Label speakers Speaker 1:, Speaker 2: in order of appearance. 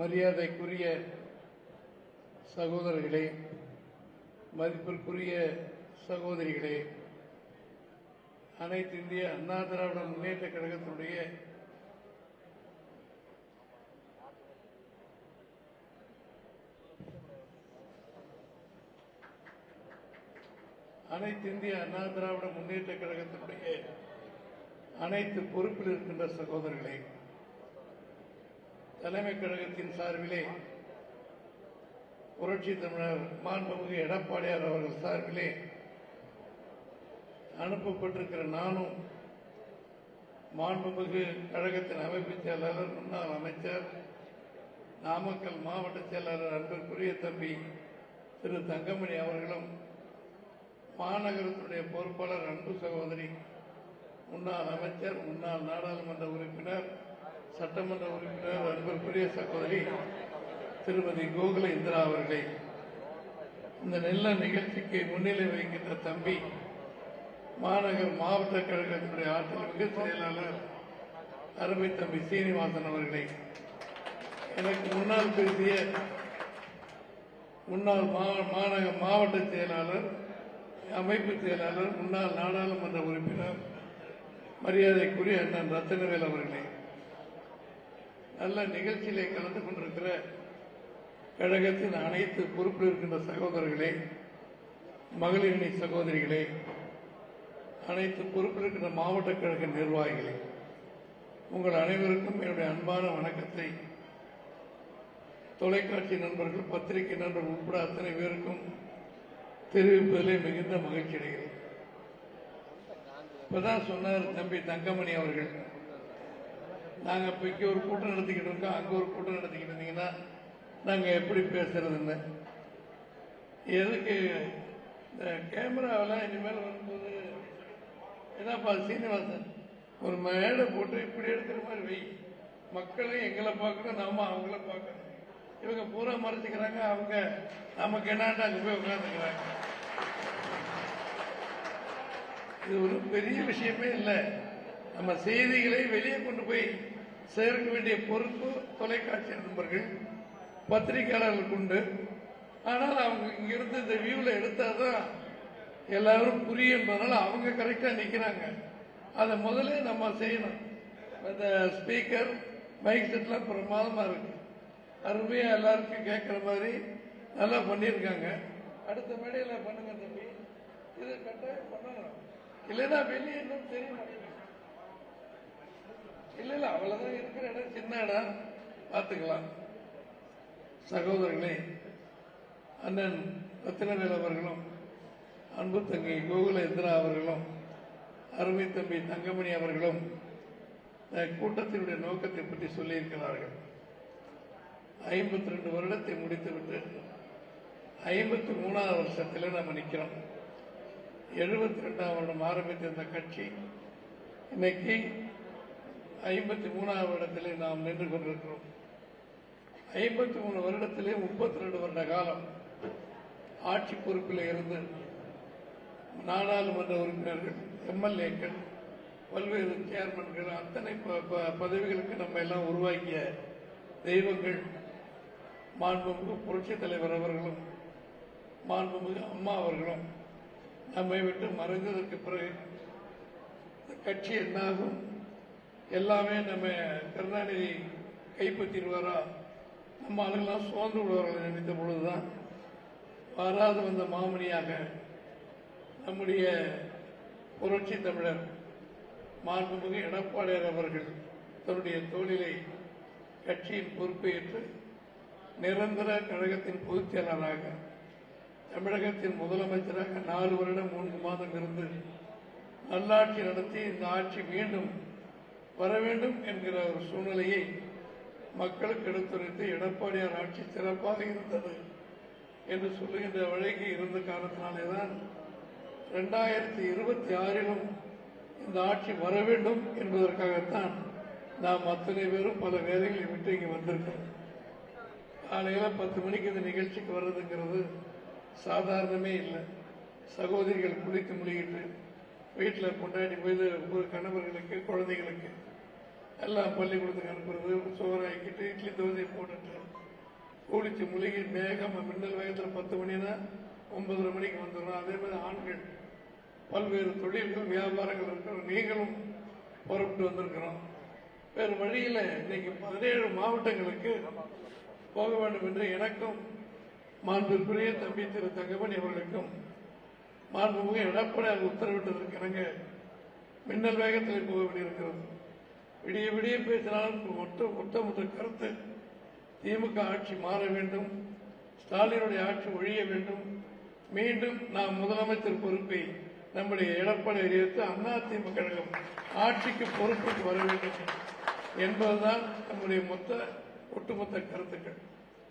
Speaker 1: மரியாதைக்குரிய சகோதரர்களே, மதிப்பிற்குரிய சகோதரிகளே, அனைத்து இந்திய அண்ணா திராவிட முன்னேற்ற கழகத்தினுடைய அனைத்து பொறுப்பில் இருக்கின்ற சகோதரர்களே, தலைமை கழகத்தின் சார்பிலே புரட்சி தமிழர் மாண்புமிகு எடப்பாடியார் அவர்கள் சார்பிலே அனுப்பப்பட்டிருக்கிற நானும் மாண்புமிகு கழகத்தின் அமைப்பு செயலாளர், முன்னாள் அமைச்சர், நாமக்கல் மாவட்ட செயலாளர் அன்பிற்குரிய தம்பி திரு தங்கமணி அவர்களும், மாநகரத்துடைய பொறுப்பாளர் அன்பு சகோதரி, முன்னாள் அமைச்சர், முன்னாள் நாடாளுமன்ற உறுப்பினர், சட்டமன்ற உறுப்பினர் அன்பிற்குரிய சகோதரி திருமதி கோகுல இந்திரா அவர்களை, இந்த நல்ல நிகழ்ச்சிக்கு முன்னிலை வைக்கின்ற தம்பி மாநகர் மாவட்ட கழகத்தினுடைய ஆற்றல் மிகு செயலாளர் அருமை தம்பி சீனிவாசன் அவர்களை, எனக்கு முன்னால் பேசிய முன்னாள் மாநகர் மாவட்ட செயலாளர், அமைப்பு செயலாளர், முன்னாள் நாடாளுமன்ற உறுப்பினர் மரியாதைக்குரிய அண்ணன் ரத்தினவேல் அவர்களே, நல்ல நிகழ்ச்சியிலே கலந்து கொண்டிருக்கிற கழகத்தின் அனைத்து பொறுப்பில் இருக்கின்ற சகோதரர்களே, மகளிரணி சகோதரிகளே, அனைத்து பொறுப்பில் இருக்கின்ற மாவட்ட கழக நிர்வாகிகளே, உங்கள் அனைவருக்கும் என்னுடைய அன்பான வணக்கத்தை தொலைக்காட்சி நண்பர்கள், பத்திரிகை நண்பர்கள் உட்பட அத்தனை பேருக்கும் தெரிவிப்பதிலே மிகுந்த மகிழ்ச்சி அடைகிறேன். இப்பதான் சொன்னார் தம்பி தங்கமணி அவர்கள், நாங்க இப்ப இங்க ஒரு கூட்டம் நடத்திக்கிட்டு இருக்கோம், அங்க ஒரு கூட்டம் நடத்திக்கிட்டு இருந்தீங்கன்னா நாங்க எப்படி பேசுறதுன்னு. எதுக்கு இந்த கேமராவெல்லாம் இனிமேல் வரும்போது என்னப்பா சீனிவாசன் ஒரு மேடை போட்டு இப்படி எடுக்கிற மாதிரி வை, மக்களையும் எங்களை பார்க்கணும், நாம அவங்கள பார்க்கணும். இவங்க பூரா மறைச்சிக்கிறாங்க, அவங்க நமக்கு என்னாண்டா அங்க போய் உட்காந்துக்கிறாங்க. இது ஒரு பெரிய விஷயமே இல்லை. நம்ம செய்திகளை வெளியே கொண்டு போய் சேர்க்க வேண்டிய பொறுப்பு தொலைக்காட்சி நண்பர்கள், பத்திரிகையாளர்களுக்கு உண்டு. ஆனால் அவங்க இங்கிருந்து இந்த வியூவில் எடுத்தாதான் எல்லாரும் புரியும் என்பதனால அவங்க கரெக்டா நிக்கிறாங்க. அதை முதல்ல நம்ம செய்யணும். இந்த ஸ்பீக்கர் மைக் செட்லாம் பிரமாதமா இருக்கு, அருமையா எல்லாருக்கும் கேட்கிற மாதிரி நல்லா பண்ணியிருக்காங்க. அடுத்த மேடையில பண்ணுங்க தம்பி, இது கட்டாயம் பண்ணணும். இல்லைன்னா வெளியே இன்னும் தெரிய மாட்டேங்குது. இல்ல அவ்வளவுதான் இருக்கிற இடம், சின்ன இடம், பார்த்துக்கலாம். சகோதரர்களே, அண்ணன் ரத்தினவேல் அவர்களும், அன்பு தங்கை கோகுல இந்திரா அவர்களும், அருமை தம்பி தங்கமணி அவர்களும் கூட்டத்தினுடைய நோக்கத்தை பற்றி சொல்லியிருக்கிறார்கள். 52 வருடத்தை முடித்துவிட்டு 53வது வருஷத்தில் நம்ம நிற்கிறோம். 72ஆம் வருடம் ஆரம்பித்த இந்த கட்சி இன்னைக்கு 53வது வருடத்திலே நாம் நின்று கொண்டிருக்கிறோம். 53 வருடத்திலே 32 வருட காலம் ஆட்சி பொறுப்பில் இருந்து நாடாளுமன்ற உறுப்பினர்கள், எம்எல்ஏக்கள், பல்வேறு சேர்மன்கள், அத்தனை பதவிகளுக்கு நம்ம எல்லாம் உருவாக்கிய தெய்வங்கள் மாண்புமிகு புரட்சித் தலைவர் அவர்களும் மாண்புமிகு அம்மா அவர்களும் நம்மை விட்டு மறைந்ததற்கு பிறகு கட்சி என்னாகும், எல்லாமே நம்ம கருணாநிதி கைப்பற்றிடுவாரா, நம்ம ஆளுங்கெல்லாம் சோர்ந்து விடுவார்கள் நினைத்த பொழுதுதான் வராது வந்த மாமணியாக நம்முடைய புரட்சி தமிழர் மாண்புமிகு எடப்பாடியார் அவர்கள் தன்னுடைய தோளிலை கட்சியின் பொறுப்பேற்று நிரந்தர கழகத்தின் பொதுச் செயலாளராக, தமிழகத்தின் முதலமைச்சராக 4 வருடம் 3 மாதம் இருந்து நல்லாட்சி நடத்தி இந்த ஆட்சி மீண்டும் வர வேண்டும் என்கிற ஒரு சூழ்நிலையை மக்களுக்கு எடுத்துரைத்து எடப்பாடியார் ஆட்சி சிறப்பாக இருந்தது என்று சொல்லுகின்ற வழக்கு இருந்த காரணத்தினாலேதான் 2026 இந்த ஆட்சி வர வேண்டும் என்பதற்காகத்தான் நாம் அத்தனை பேரும் பல வேலைகளை விட்டு இங்கே வந்திருக்கிறோம். காலையில 10 மணிக்கு இந்த நிகழ்ச்சிக்கு வர்றதுங்கிறது சாதாரணமே இல்லை. சகோதரிகள் குளித்து முழுகிட்டு வீட்டில் கொண்டாடி போய் ஒரு கணவர்களுக்கு, குழந்தைகளுக்கு எல்லாம் பள்ளிக்கூடத்துக்கு அனுப்புறது, சோறாக்கிட்டு இட்லி தோசை போட்டுட்டு கூலிச்சு முழுகி வேகம் மின்னல் வேகத்தில் 10 மணினா 9:30 மணிக்கு வந்துடும். அதே மாதிரி ஆண்கள் பல்வேறு தொழில்கள் வியாபாரங்கள் இருக்கிற நீங்களும் புறப்பட்டு வந்திருக்கிறோம். வேறு வழியில் இன்னைக்கு 17 மாவட்டங்களுக்கு போக வேண்டும் என்று எனக்கும் மாண்புக்குரிய தம்பி திரு தங்கமணி அவர்களுக்கும் மாண்புமிகு எடப்பாடி உத்தரவிட்டதற்கு இணங்க மின்னல் வேகத்தில் போக வேண்டியிருக்கிறது. விடிய விடிய பேசினாலும் ஒட்டுமொத்த கருத்து திமுக ஆட்சி மாற வேண்டும், ஸ்டாலினுடைய ஆட்சி ஒழிய வேண்டும், மீண்டும் நாம் முதலமைச்சர் பொறுப்பை நம்முடைய எடப்பாடி அறிவித்து அதிமுக கழகம் ஆட்சிக்கு பொறுப்புக்கு வர வேண்டும் என்பதுதான் நம்முடைய ஒட்டுமொத்த கருத்துக்கள்.